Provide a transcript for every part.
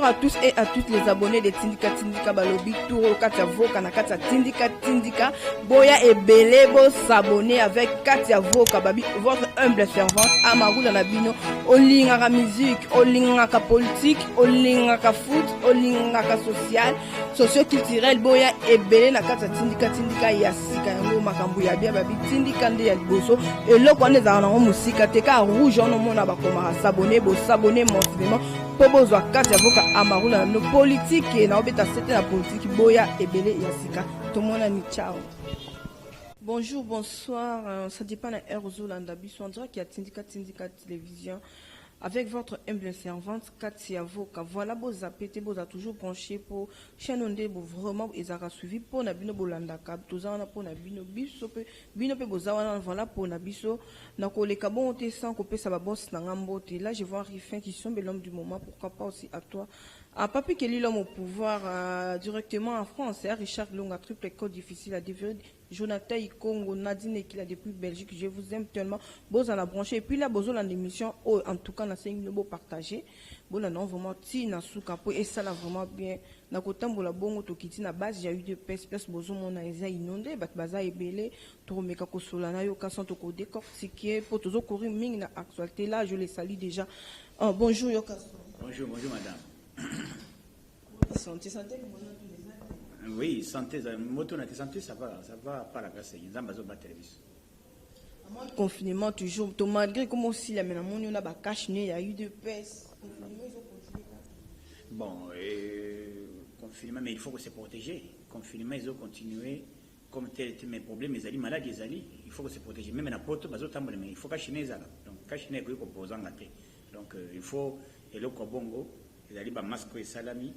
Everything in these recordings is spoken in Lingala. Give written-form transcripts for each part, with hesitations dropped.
Bonjour à tous et à toutes les abonnés de Tindika Tindika Balobi Touro Katia Voka na Katia Tindika Tindika Boya et Belebo s'abonner avec Katia Voka Babi, votre humble servante Amarou dans la bino. Olingaka musique, olingaka politique, olingaka foot, olingaka social, socio-culturel. Boya et Belé na Katia Tindika Tindika Yasika yango makambu ya bia Babi Tindika nde ya liboso. Et là quand les arnaques musika teka rouge on mona bakoma s'abonner, bo s'abonner mensuellement. Pobozwa Katia Voka Amarula no politique na obeta c'était la politique boya ebele yasika tout monde ni ciao. Bonjour, bonsoir, ça dépend de la Zolanda Biso, on dirait qu'il y a Tindika télévision avec votre humble servante Katia Voka. Voilà, vous appelez, vous avez toujours penché pour chaîne onde, vraiment, ils ont suivi pour Nabino Bolanda Kab, tous en pour Nabino Biso, Bino Bozawana, voilà pour Nabiso, Nako les Cabon, sans couper sa bosse, Nangambote. Là, je vois Riffin qui sont l'homme du moment, pourquoi pas aussi à toi. À Papi Kelly, l'homme au pouvoir directement en France, Richard Longa, triple code difficile à déverrouiller. Jonathan Ikongo, Nadine qui a depuis Belgique, je vous aime tellement. Bon, on a branché. Et puis là, bon, dans l'émission, en tout cas, on a essayé de partager. Bon, non, vraiment, Tina Soukapo, et ça, là, vraiment bien. Dans le temps, bon, la bonne, to quitter la base, il y a eu des espèces, bon, on a inondé, bat baza et belé, to meka ko solana, yo, kassan to ko décortiquer, pour toujours courir, ming, na actualité, là, je les salue déjà. Bonjour, yo, kassan. Bonjour, madame. Santé, oui, santé, ça va pas la grâce. Confinement toujours, malgré comme aussi la maintenant on a cache il y a eu de peste. Bon, confinement, mais il faut que se protéger. Confinement, ils ont continué comme tel mes problèmes, les malades, il faut que se protéger. Même la porte, mais il faut cacher les alors. Donc cacher les composants donc il faut et le Kobongo, ils allaient masque et salami.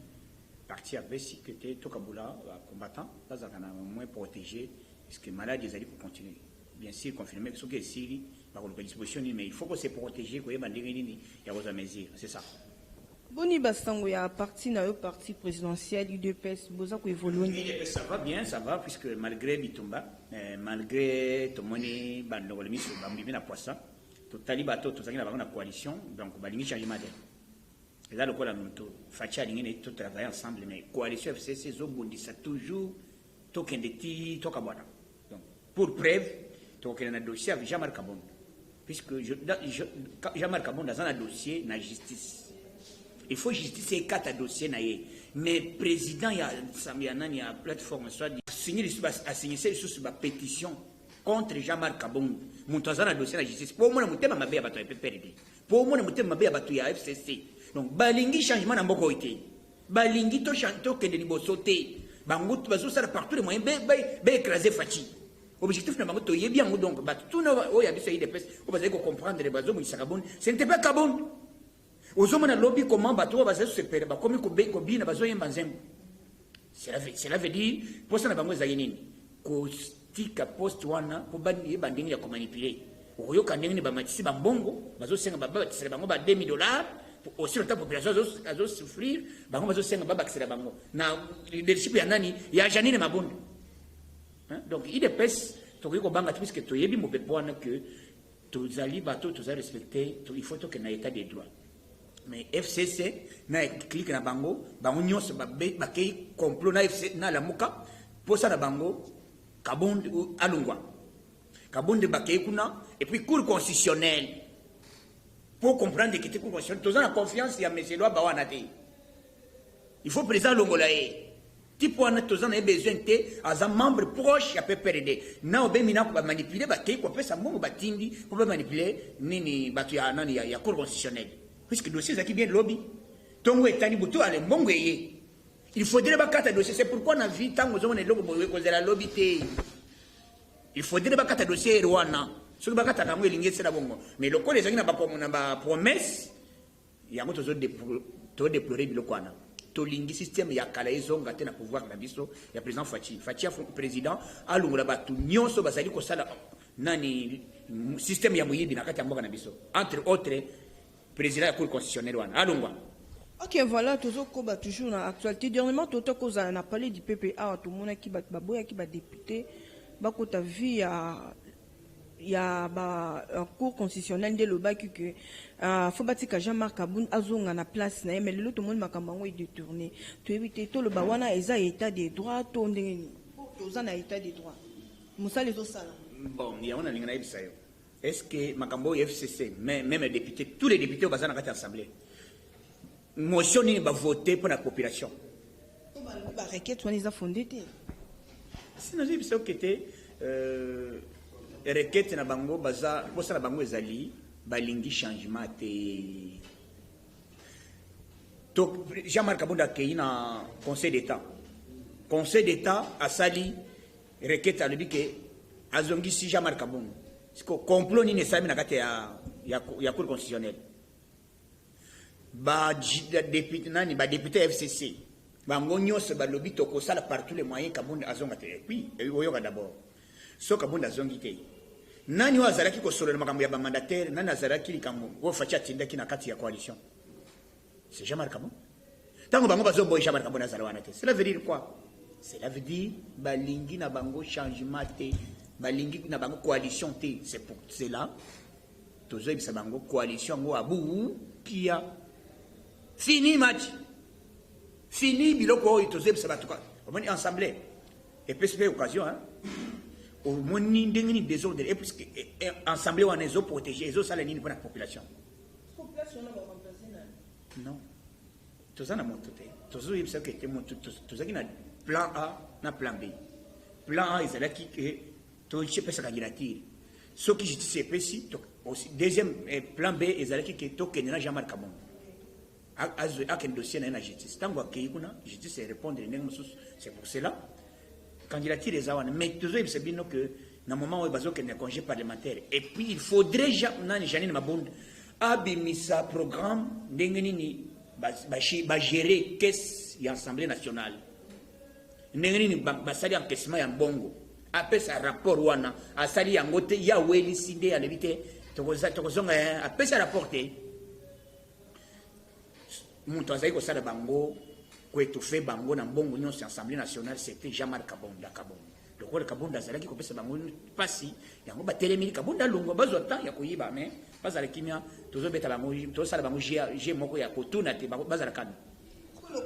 Parti avec sécurité, tout Kaboula, combattant, pas à moins protégé, parce que malade, ils allaient pour continuer. Bien sûr, confirmer que ce qui est Syrie, par la disposition, mais il faut que se protéger, qu'il y a vos mesures, c'est ça. Boni Bastango, il y a parti présidentiel, UDPS, Boza qui évolue. Ça va bien, ça va, puisque malgré Bitumba, malgré Tomoni, Bandolmi, Bambi, la Poisson, tout Talibato, tout ça, il y a une coalition, donc Balimi changement d'air. Et là, le quoi, Fatia, il tout travailler ensemble, mais coalition FCC, ça toujours, token de ti, tokabwana. Donc, pour preuve, token un dossier avec Jean-Marc Kabon. Puisque Jean-Marc Kabon, dans un dossier, na justice. Il faut justice et 4 dossiers, mais président, il y a plateforme, soit signé sur la pétition contre Jean-Marc Kabon. Mon dossier na justice. Pour moi, je suis ma PPRD. Pour moi, je suis ma FCC. Donc, balingi changement dans beaucoup été. Balingi to chanto que de libosoté. Bango bazo ça partout les moyens écraser Fati. Objectif na bango to bien donc tout na o ya biso yi des pes. O bazali ko comprendre les bazo mo sakabon. Ce n'était pas kabon. Ozomo na lobby comment bato bazo se pere ba komi ko bi na bazo yemba nzembo. Cela veut dire pour ça na bango za nini. Ko stika post wana ko bandingi ya ko manipuler. Oyo kandingi ba matisi ba mbongo bazo senga ba batisi bango ba $2,000. Aussi le temps population a souffrir, bango bazo senga baba kisela bango. Na leadership ya nani ya Janine Mabunda. Donc il dépêche to ko banga puisque to yebi mo bepona que to zali bato to za respecter, il faut que na état des droits. Mais FCC na clique na bango nyos ba kay complot na FC na la muka posa na bango Kabonde alungwa. Kabonde ba kay kuna et puis cour constitutionnelle. Pour comprendre que tu es tous en confiance, il y a M. Loa Bawanate. Il faut présenter l'ongolae. Tu peux en tous en besoin de un membre proche à PPRD. Now, ben mina pour manipuler, bah qui peut ça mon batindi pour manipuler nini batu ya nani ya cour constitutionnelle. Puisque le dossier qui vient de lobby. Tongo et tani butu ale mbongweye. Il faudrait pas quatre dossiers. C'est pourquoi on a vu tant aux hommes et l'homme cause de la lobby. Il faudrait pas quatre dossiers Rwanda. Ce que bakata kamwe lingi c'est la bongo mais le quoi les gens na ba promesse ya moto to déplorer bilokwana to lingi système ya kala ezonga te na pouvoir na biso ya président Fachi président alungula batu nyonso bazali ko sala nani système ya muyibi na kati ya mboka na biso entre autres président ya cour constitutionnelle wana alungwa. Ok, voilà, toujours dans l'actualité. Dernièrement, tout on a parlé du PPA, tout le monde qui bat baboya qui bat député, bakota vie à il y a un cours constitutionnel de l'Obaki que faut bâtir que Jean-Marc Aboun azonga na place na mais l'autre monde makambango est détourné tu éviter tout le bawana eza état des droits to ndenge to na état des droits musa les osala bon il y a on a lingana ibisayo est-ce que makambo FCC même les députés tous les députés au bazar na kati assemblée motion ni ba voter pour la population ba requête on les a fondé si nous ibisayo que était requête na bango baza bosala bango ezali balingi changement te to Jean-Marc Kabunda kei na conseil d'état a sali requête a lebi ke azongi si Jean-Marc Kabunda siko complot ni ne sami na kati ya cour constitutionnelle ba député nani ba député FCC bango nyose ba lobi to ko sala par tous les moyens Kabunda azonga te puis oyoka d'abord so Kabunda azongi te nani wazalaki ko solo makambo ya ba mandataire nani azalaki likambo wo facha tindaki na kati ya coalition c'est Jean-Marc Kabunda tango bango bazo boy Jean-Marc Kabunda zalawana te cela veut dire quoi cela veut dire balingi na bango changement te balingi na bango coalition te c'est pour cela tozo ibisa bango coalition ngo abu kia fini match fini biloko tozo ibisa batuka on est ensemble et puis c'est occasion hein au moni ndengini désordre et puisque ensemble on est protégés les ça pour la population non tout ça na moto te tozo ibisa que te moto tout ça qui na plan A na plan B plan A ils là qui que to chepe sa candidature ce qui justice pesi aussi deuxième plan B ils là qui que to kenela Jean-Marc Kabunda a ken dossier na justice tango akei kuna justice répondre ndenge mususu c'est pour cela candidature les awana mais toujours il c'est bien que dans moment où bazo ken congé parlementaire et puis il faudrait Janine Mabunda abimisa programme ndenge nini ba gérer caisse ya assemblée nationale ndenge nini basali encaissement ya mbongo après sa rapport wana asali yango te ya weli sinde ya levite tokozonga après sa rapport te muntu azali kosala bango koétouffer bango na mbongo nyonso assemblée nationale c'était Jean-Marc Kabunda lokola Kabunda azalaki kopesa bango pasi yango batelemeli Kabunda lungo bazwa temps ya koyiba mais bazala kimia tozobeta bango tosala bango j'ai moko ya kotuna te bazala kana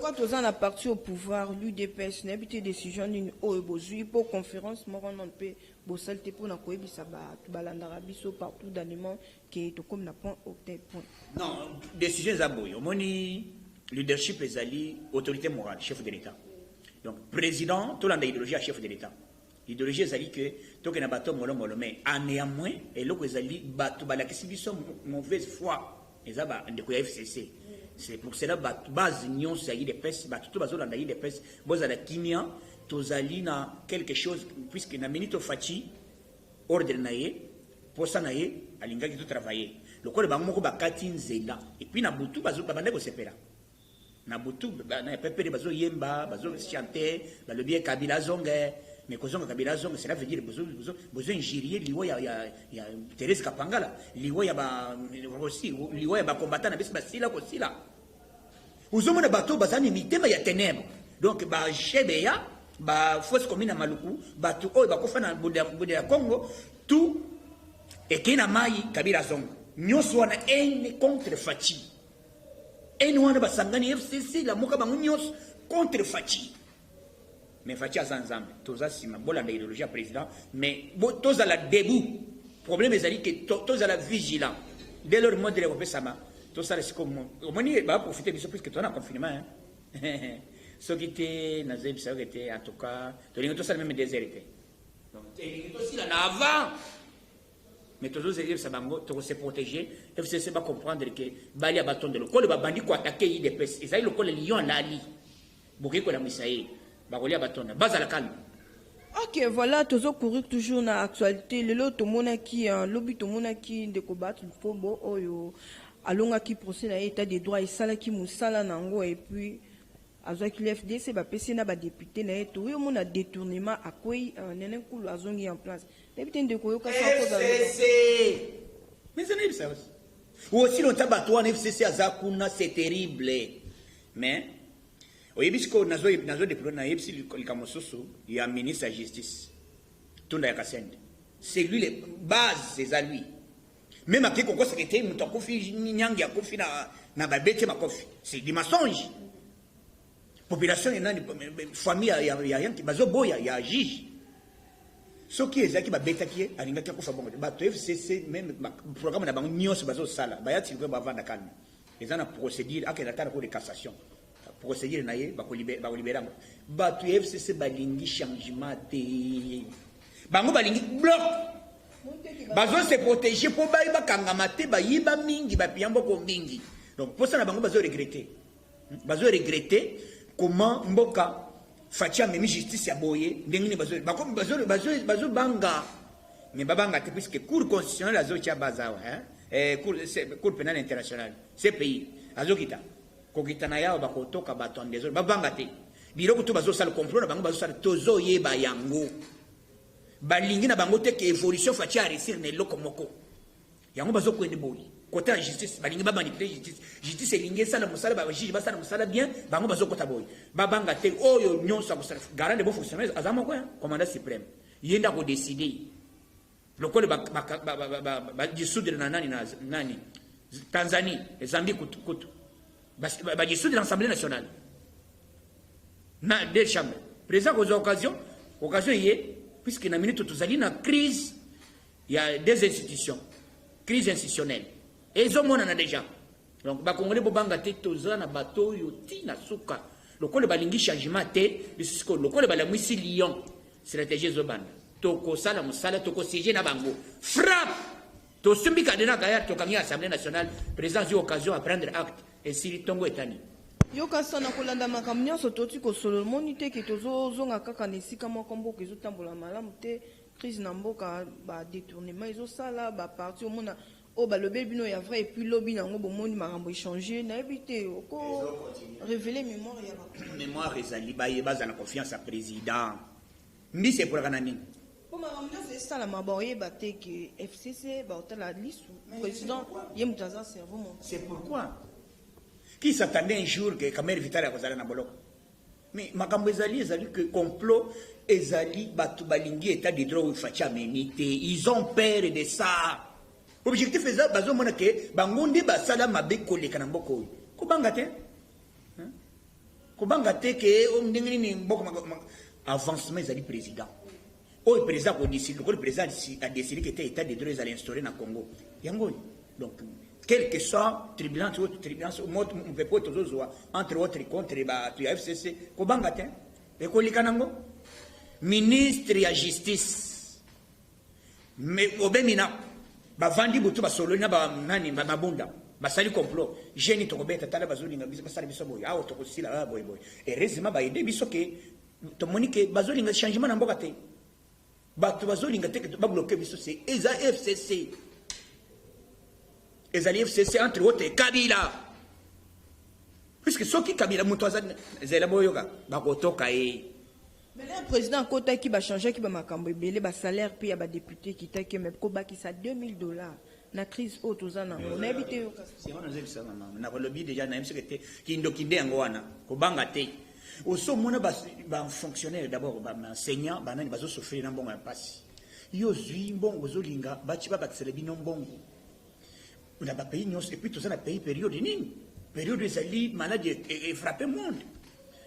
quand on a parti au pouvoir, l'UDPS n'a pas été décision d'une OEBOZUI pour conférence, moi on peut bossalte pour na koebi saba balandarabiso partout dans le monde qui est comme na point au point. Non, décision zaboy. Au moni leadership ezali autorité morale, chef de l'État. Donc président, tout l'anda idéologie à chef de l'État. L'idéologie ezali que to ke na bato molomolo mais à néanmoins et loko ezali bato balakisi biso mauvaise foi ezaba ndeko ya FCC. C'est pour cela que base union c'est des pes tout bazo dans des pes boza la kimia tozali na quelque chose puisque na minute fachi ordre naie pour ça naie alinga qui tout travailler le col bango moko bakati nzela et puis na butu bazo babande ko sepela na butu na pepere bazo yemba bazo chanter ba le bien Kabila zonge mais kozonga Kabila zonge cela veut dire besoin ingénier liwo ya Thérèse Kapangala liwo ya ba aussi liwo ya ba combattant na bisi basila ko sila uzomona bato bazani mitema ya ténèbres donc ba shebeya ba fausse commune maluku bato oyo bakofa na bude ya Congo tout et kina mai Kabila zonge nyonso wana ene contre Fachi ene wana basangani FCC la moka bango nyonso contre Fachi mais Fachi azanzambe toza sima bola na idéologie ya président mais toza la debout problème ezali que toza la vigilant dès leur mode de repesama toza la sikomo omoni ba profiter biso puisque tona confinement hein ce qui était na zeb ça était en tout cas tolingo toza même déserté donc tolingo toza na avant mais toujours c'est dire ça bango to se protéger FCC va comprendre que bali abaton de l'école ba bandi ko attaquer IDPS ezali le col lion lali bokiko la misaye bakolia batona bazala calme. Ok, voilà, toujours courir toujours dans l'actualité. Le lot monaki, lobby monaki de combattre le fobo oyo alonga qui procède à l'état des droits et sala qui musala nango et puis avec l'FDC ba PC na ba député na eto oui on a détournement à quoi nenen kulu azongi en place. Député de koyo ka sa cause mais ça n'est pas ça. Ou aussi longtemps bato en FCC azakuna c'est terrible. Mais oyebisiko nazo de problème na yebisi likamososo ya ministre ya justice tunda ya Kasende C'est lui, les bases, c'est à lui. Même à qui qu'on secrétaire, nous t'en confie, n'y a confié na babette ma coffre. C'est des mensonges. Population, il y a une famille, il y a rien qui bazo boya, il y a juge. Ce qui est qui va bêta qui est, il y a qui a bon. Bah, tu FCC, même le programme n'a pas nios bazo sala. Bah, il y a tilqué va vendre calme. Les gens a procédure, à quel attendre pour les cassations. Procédure naïe, bah, libérer. Bah, tu FCC, balingi changement de. Bango balingi bloc. Bazo se protéger pour baïba kangamate, baïba mingi, bapiambo ko mingi. Donc, pour ça, la bango bazo regretter. Bazo regretter comment mboka. Fatia memi justice ya boye ndengine bazo banga mais babanga te puisque cour constitutionnelle azo tia bazawa cour pénale internationale ces pays azo kita ko kita na yao bakotoka bato ndezo babanga te biloko to bazo sala complot na bango bazo sala tozo yeba yango balingi na bango te ke évolution fatia réussir ne loko moko yango bazo ko ende boye côté la justice balingi ba manipuler justice elingi sala musala ba juge ba sala musala bien bango bazo kota boy babanga te oyo nyonso musala garant de bon fonctionnaire azama quoi commandant suprême yenda ko décider le col ba dissoudre na nani Tanzanie Zambie kutu ba dissoudre l'Assemblée nationale na deux chambres président aux occasion yé puisque na minute tozali na crise il y a des institutions crise institutionnelle. Et ils ont déjà. Donc, les Congolais bobanga te toza na bateau yoti na suka. Le col balingi changement te, le col balamwisi Lyon. Stratégie zobanda. Toko sala musala toko siege na bango. Frappe. To sumbi kadena gaya to kangi Assemblée nationale, président eu occasion à prendre acte et siri tongo etani. Yoka sana kolanda makambo nyonso toti ko solo monite ke tozo zonga kaka nesika moko mboka ezotambola malamu te crise na mboka ba détournement ezosala ba parti au mona o ba le bino ya vrai et puis lobby nango bomoni makambo échanger na éviter ko révéler mémoire ezali ba yeba za na confiance à président ndi c'est pour kanani pour makambo c'est ça la maboye ba te que FCC ba otala lisu président yemutaza cerveau mon c'est pourquoi qui s'attendait un jour que Kamel Vital a kozala na boloko mais makambo ezali que complot ezali batu balingi état de droit facha menite ils ont peur de ça. Objectif est ça, bazo mona ke bangondi basala mabe koleka na mboko ko bangate ke on ndingini mboko avancement ezali président o président ko décide le président a décidé que état de droit allait instaurer na Congo yango donc quel que soit tribunal on peut pas toujours entre autres contre ba tu FCC ko bangate e kolika nango ministre ya justice mais obemina bavandi butu basolo na ba nani mabunda basali complot jeni to kobeta tala bazolinga basali biso boy awo to kosila boy et heureusement ba aider biso ke to monike bazolinga changement na mboka te batu bazolinga te ba bloquer biso c'est eza FCC ezali FCC entre autres Kabila puisque soki Kabila muto azali zela boyoka bakotoka mais le président Kota qui va changer, qui va makambo belé ba salaire puis ba député qui t'a que mais koba qui ça $2000 na crise haute aux ana on habité c'est on a vu ça maman na lobby déjà na MCT qui ndokinde yango wana ko banga te au so mona ba fonctionnaire d'abord ba enseignant ba nani bazo souffrir na mbongo ya passe yo zui mbongo zolinga ba ci ba bakisele bino mbongo on a ba pays nyos et puis tout ça na pays période nini période ezali maladie et frapper monde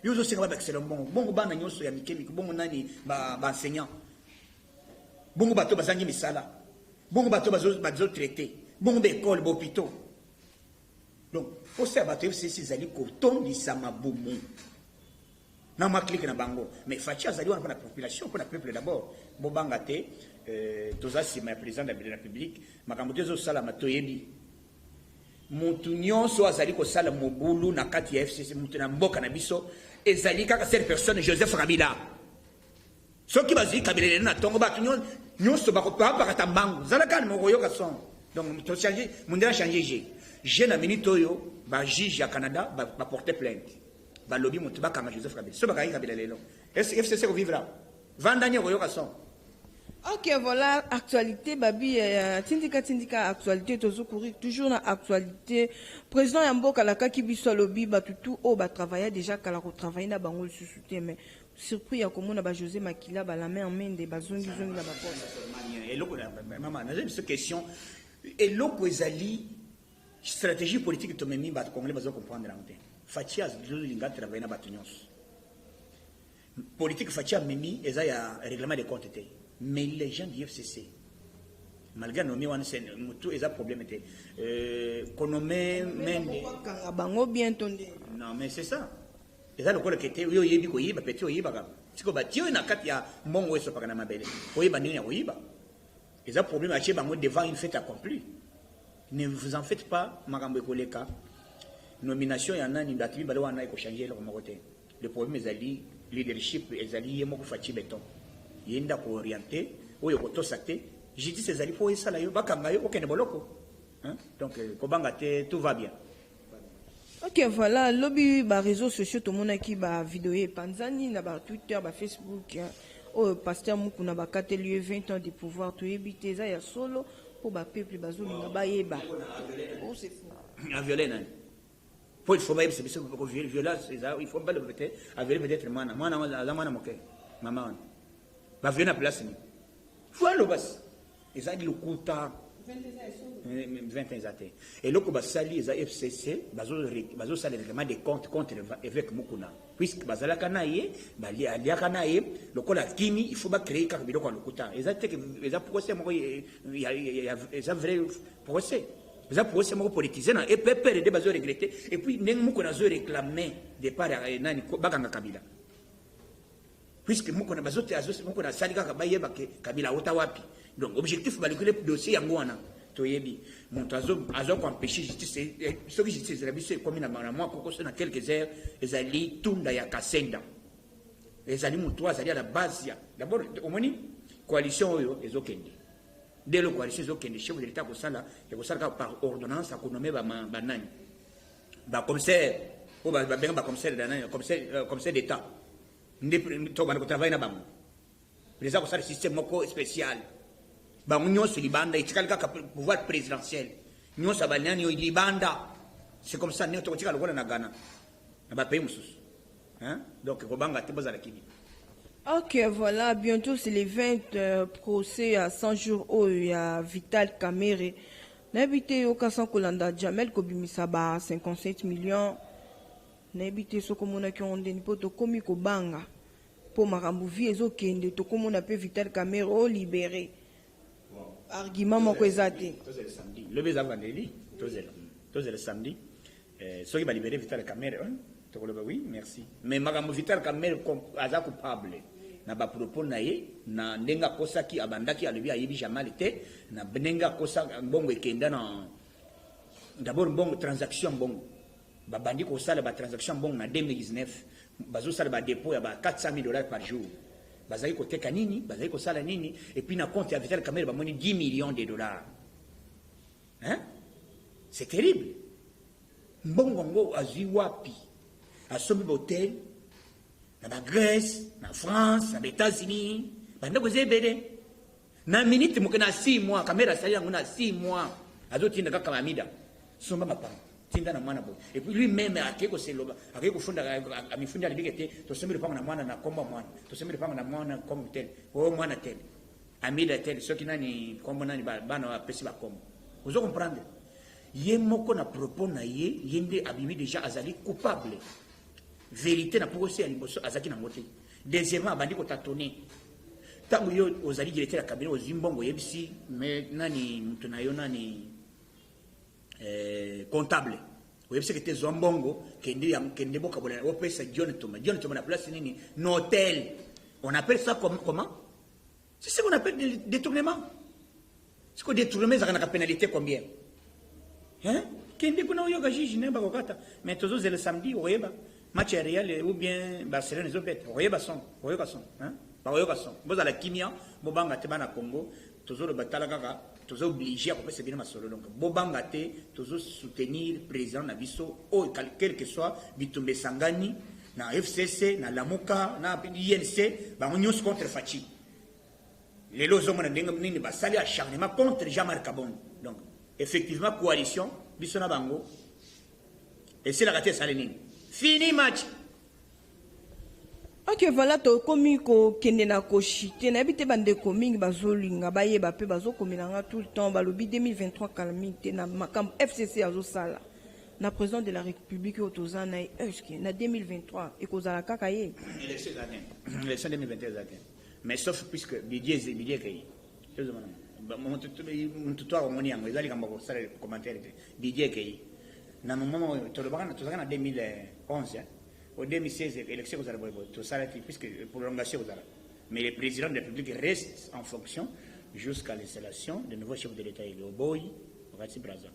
yo zo singa ba excellent bongo bana nyoso ya mikemi bongo nani ba enseignant bongo bato bazangi misala bongo bato bazo traiter bongo ba école ba hôpital donc faut ça bato FCC zali ko tondi sama bumu na ma clique na bango mais fatia zali wana pour la population pour la peuple d'abord bobanga te tozasi ma président de la République makambo tezo sala matoyebi mutu nyonso azali ko sala mobulu na kati ya FCC mutu na mboka na biso ezali kaka cette personne Joseph Kabila soki bazali Kabila na tongo batu nyonso bakopapa katambangu zala kan mo yoka son donc to changer mundela changer je na minute oyo ba juge ya Canada ba porter plainte ba lobby mutu ba kanga Joseph Kabila so ba Kabila lelo FCC ko vivra vandanya ko yoka son Ok, voilà, actualité, babi, tindika, actualité, courir toujours dans actualité. Président Yambo Kalaka qui biso lobi, batutu, oh, ba travailler déjà, kala travailler na bango le soutien, mais surpris, ya komo na ba José Makila, ba la main en main de bazongi zongi la ba poste. Et l'autre, maman, j'ai cette question. Et l'autre, ezali, stratégie politique, to memi, bat congolais, bazo comprendre la honte. Fatia, l'inga travailler na batunyos. Politique Fatia memi, eza ya règlement des comptes. Mais les gens du FCC, malgré nos miens, tout est un problème. Non, mais c'est ça. Et ça, le coup, qui était, oui, il y a eu des petits, il y a eu des si vous battez, il y a un cas, mon ouest, pas ma belle. Oui, il y a eu des problèmes devant une fête accomplie. Ne vous en faites pas, Marambe Koleka. Nomination, il y en a une date, il va changer le problème est ali, leadership, est ali, il y a beaucoup de béton. Yenda ko orienté oyo ko tosate j'ai dit ces alliés pour ça là yo bakanga yo okene boloko hein donc ko bangate tout va bien. Ok, voilà lobby ba réseaux sociaux to mona ki ba vidéo panzani na ba Twitter ba Facebook oh pasteur Mukuna ba kateli 20 ans de pouvoir to éviter ça ya solo pour ba peuple bazoli na ba yeba oh c'est fou a violer nan pour il faut pas c'est pour violence il faut pas le peut-être a violer peut-être mana moke maman va venir à place ni voilà le bas ils ont dit le quota 20 ans et le ko sali ils a FCC bazo sali règlement des comptes contre évêque Mukuna puisque bazala kanaye bali alia kanaye le ko la kimi il faut pas créer car biloko le quota ils a procès mo ils a vrai procès ils a procès mo politisé na et peur de bazo regretter et puis ndeng Mukuna zo réclamer de part nani bakanga Kabila puisque Mukuna bazote azosi Mukuna salika kabayeba ke Kabila ota wapi donc objectif balikule dossier yango wana toyebi monto azo ko empêcher justice ce que justice la biso comme na moi koko na quelques heures ezali tunda ya Kasenda ezali mutu azali à la base ya d'abord omoni coalition oyo ezokende dès le coalition ezokende chef de l'état ko sala par ordonnance a nommer ba nani ba commissaire ou ba commissaire d'anani commissaire d'état to bana ko travailler na bango les a ko sala système moko spécial bango nyonso libanda itikala ka pouvoir présidentiel nyonso abanani yo libanda c'est comme ça nyoto kotika lokola na Ghana na ba pays mususu hein donc ko banga te bozala kibi. Ok, voilà, bientôt c'est les 20 procès à 100 jours où il y a Vital Kamerhe. N'habité au Kassan Kolanda, Jamel Kobimisa ba 57 millions. N'habité ce qu'on a qui ont des nipotes comme Kobanga. Pour Maramouvi, et Zokende, tout comme on appelle Vital Kamerhe libéré. Argument mon quesate. Le baiser vendredi, tous le samedi. Ceux qui va libérer Vital Kamerhe, oui, merci. Mais Maramou Vital Kamerhe est coupable. Na ba propos na ye na ndenga kosa ki abandaki alobi ayebi jamal te na benenga kosa mbongo ekenda na d'abord mbongo transaction mbongo ba bandi ko sala ba transaction mbongo na 2019 bazo sala ba dépôt ya ba $400,000 par jour bazali ko teka nini bazali ko sala nini et puis na compte ya Vital Kamerhe ba moni $10 millions hein c'est terrible mbongo ngo azwi wapi asombi hôtel na Grèce, na France, na États-Unis, banda ko zebede. Na minute mo kana 6 mois, caméra sali yango na 6 mois. Azo tinda kaka mamida. Somba mapa. Tinda na mwana bo. Et puis lui-même akeko seloba, akeko funda amifunda libikete, to sembe panga na mwana na komba mwana. To sembe panga na mwana comme tel. O mwana tel. Amida tel, soki nani kombo nani bana wa pesi ba kombo. Vous comprenez? Ye moko na propos na ye, yende abimi déjà azali coupable. Vérité na procès à liboso azaki na moté. Deuxièmement bandi ko tâtonner. Tango yo ozali directeur ya cabinet ozimbongo yebisi mais nani mutu na yo nani comptable. Oyebisi que te zombongo kende boka bola o pesa John Thomas na place nini no hôtel. On appelle ça comment? C'est ce qu'on appelle détournement. C'est quoi détournement ça na pénalité combien? Hein? Kende kuna yo ga juge ne ba kokata. Mais tozo le samedi oyeba match Real ou bien Barcelone les autres royeba son hein royeba son boza la kimia bobanga te bana Congo toujours le batala kaka toujours obligé à passer bien masolo donc bobanga te toujours soutenir président na biso o quel que soit Bitumbe Sangani na FCC na Lamuka na INC ba nyos contre Fachi les lozomona ndenge nini basali acharnement contre Jean-Marc Kabondo. Donc effectivement coalition bisona bango et c'est la raté salenine fini match. Ok, voilà, to komi ko kende na ko chite na bité bande komingi bazolinga bayeba pe bazokomelanga tout le temps balobi 2023 calamité na makam FCC azo sala na président de la République otozana eske na 2023 et kozala kaka ye élection 2021 mais sauf puisque Didier Kay mon tutoire moni yango ezali kamba ko sala commentaire Didier Kay na moment to le 2011 au 2016, l'élection vous allez tout ça puisque prolongation vous allez. Mais le président de la République reste en fonction jusqu'à l'installation de nouveau chef de l'État. Il est au Boy, au Rati Braza.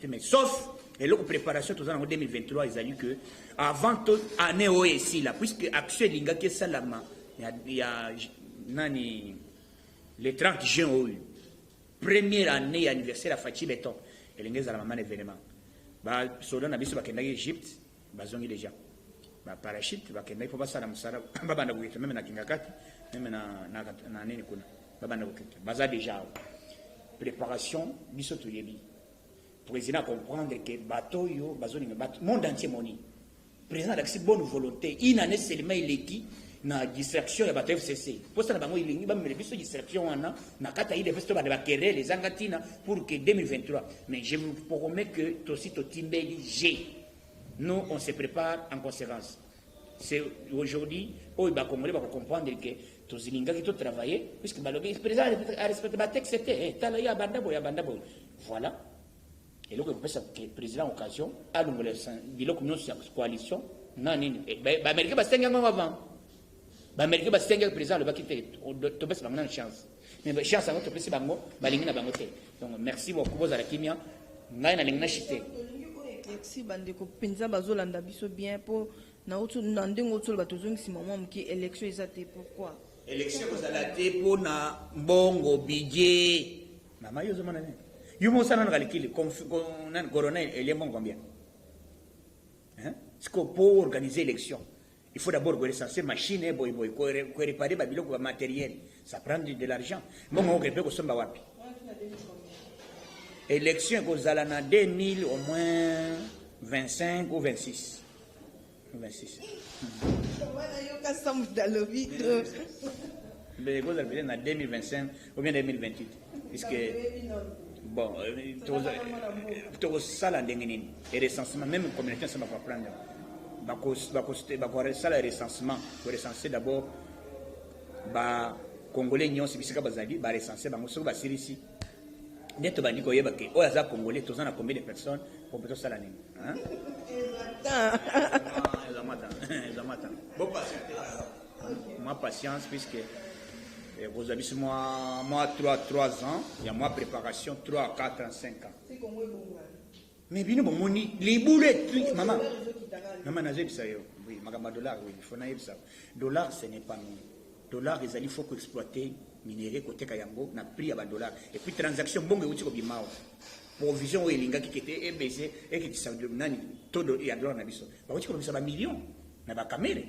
Mais sauf, et l'autre préparation, tout ça en 2023, ils ont dit que avant toute année OSI, là, puisque actuel Linga qui est Salama, il y a nani, le 30 juin, première année anniversaire à Fatih Beton, et l'Inga Zalama événement. Bah, Soudan a vu sur l'Égypte, bazongi déjà. Parachute bakenda ipo basala musara babanda kugeta même na kingakati même na nini kuna babanda kugeta baza déjà préparation biso toyebi président comprendre que bateau yo bazoni bateau monde entier moni président d'accès bonne volonté il n'en est seulement il na distraction ya bateau FCC posta na bango ilingi ba mele biso distraction wana na kata ile festo ba bakere les angatina pour que 2023 mais je vous promets que tosi to timbeli G. Nous, on se prépare en conséquence. C'est aujourd'hui, où il va comprendre que tous les gens qui ont travaillé, puisque le président a respecté le texte, c'était voilà. Et là, le président en occasion, a une coalition, l'Amérique va se tenir avant. L'Amérique va se tenir le président, le va quitter. Tu peux une chance. Mais la chance, tu peux se faire donc, merci beaucoup, vous avez la kimia. Si bande ko penza bazolanda biso bien pour na otu na ndenge otu ba tozongisi maman mki élection ezate pourquoi élection ezalate pour na mbongo budget mama yo zomana ne yo mo sana na likili nan coronel et les mbongo combien hein c'est que pour organiser l'élection il faut d'abord recenser machine et boy ko réparer ba biloko ba matériel ça prend de l'argent mbongo ko ko somba wapi élection kozala na 2000 au moins 25 ou 26. 26. Mais kozala na 2025 ou bien 2028 puisque bon to sala ndenge nini et recensement même communauté ça va prendre bako sala recensement pour recenser d'abord ba congolais nyonso bisika bazali ba recenser bango so ba sirisi Neto bandi ko yeba ke oya za congolais tozana combien de personnes pour peut ça l'année hein Zamata bon patience moi patience puisque vous avez moi 3 ans il y a moi préparation 3 4 5 ans mais bino bon moni les boulettes maman naze ça yo oui magamba dollar oui il faut na ça dollar ce n'est pas nous dollar il faut exploiter minéraux côté kayango na prix à dollar et puis transaction bongo uti ko bimao provision o elinga ki kete ebc et ki ça nani todo ya dollar na biso ba uti ko bisa ba millions na ba kamere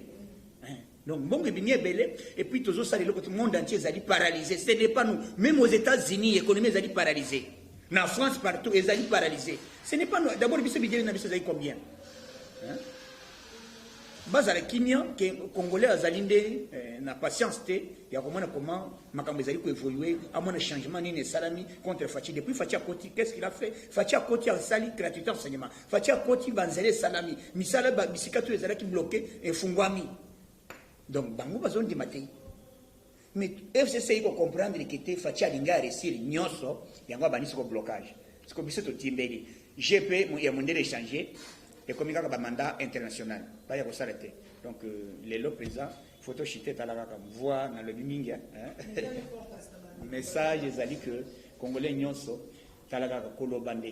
donc bongo binye belé et puis toujours ça le côté monde entier zali paralysé ce n'est pas nous même aux États-Unis l'économie zali paralysée na France partout zali paralysé ce n'est pas nous d'abord biso bidjeli na biso zali combien bazala kimia que congolais azalinde na patience te ya comment makambo ezali ko évoluer à mon changement ni salami contre Fachi depuis Fachi à Koti qu'est-ce qu'il a fait Fachi à Koti a sali gratuité enseignement Fachi à Koti banzele salami misala ba bisika to ezala ki bloqué et fungwami donc bango bazon di maté mais FCC ko comprendre que te Fachi alinga réussir nyonso yango banisi ko blocage parce que biso to timbeli GP ya mondele changer et comme il y a un mandat international, il y a s'arrêter. Donc, les lots présents, photo chité, tu as la voix dans le biming. Message, ils ont dit que Congolais nyonso, tu as la kolobande.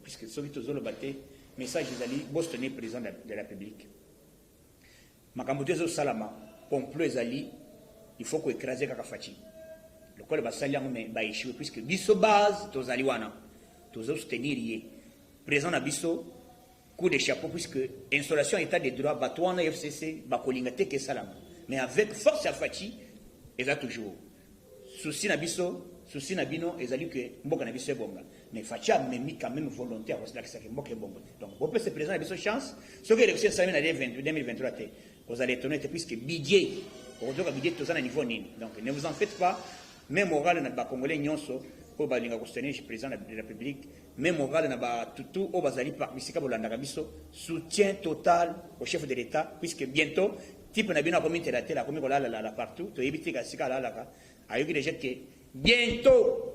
Puisque ceux qui ont battu, message, ils ont dit Boston est président de la République. Makambotezo Salama, Pompleux Zali, il faut qu'on écrase Kakafachi. Le col va salir, mais va échouer, puisque biso base, tu as aliwana, tu as soutenir, présent à biso. Coup de chapeau puisque installation état de droit batouana FCC bakolinga teke salam mais avec force à Fachi et là toujours souci na bino ezali que mboka na biso bonga mais facha memi quand même volontaire parce que ça que mboka bonga donc on peut se présenter biso chance ce que l'élection ça na 2023 té vous allez étonner puisque budget on doit budget tout ça na niveau nini donc ne vous en faites pas même moral na ba congolais nyonso pour balinga ko soutenir le président de la République même moral na ba tutu o bazali par bisika bolanda biso soutien total au chef de l'État puisque bientôt type na bino communauté la tela comme la partout to éviter ka sika la ka ayoki déjà que bientôt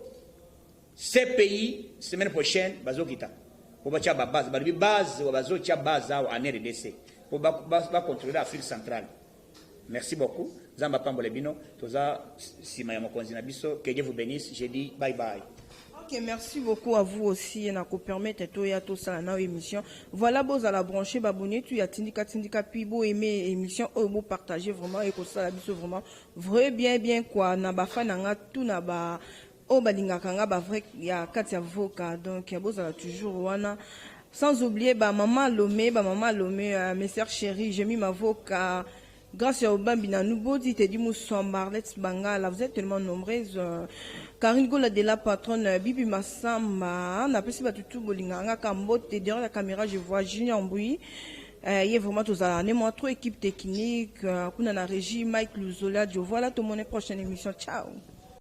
ces pays semaine prochaine bazokita pour bacha ba base ou bazotia base en RDC pour ba contrôler l'Afrique centrale. Merci beaucoup. Zamba pambola bino toza sima ya mokonzi na biso que Dieu vous bénisse. Je dis bye bye. Ok, merci beaucoup à vous aussi. On a permettre tout ya tout ça dans émission. Voilà, vous à la brancher, babonner, tu ya tindika puis beau aimer émission, beau partager vraiment et que ça la biso vraiment vrai bien quoi. Na ba fan nga tout na ba o balinga kanga ba vrai ya Katia Voka donc ya boza toujours wana. Sans oublier maman Lomé, mes sœurs chéries, j'ai mis ma voca. Grâce à Obambi Nanoubo, dit et dit Moussambar, Let's Bangala, vous êtes tellement nombreuses. Karine Gola de la patronne, Bibi Massamba, on a passé tout Bolinganga, Kambote, derrière la caméra, je vois Junior Mboui. Il y a vraiment tous à l'année, moi, trop équipe technique, on a la régie, Mike Luzola, je vois là, tout le monde est prochaine émission. Ciao.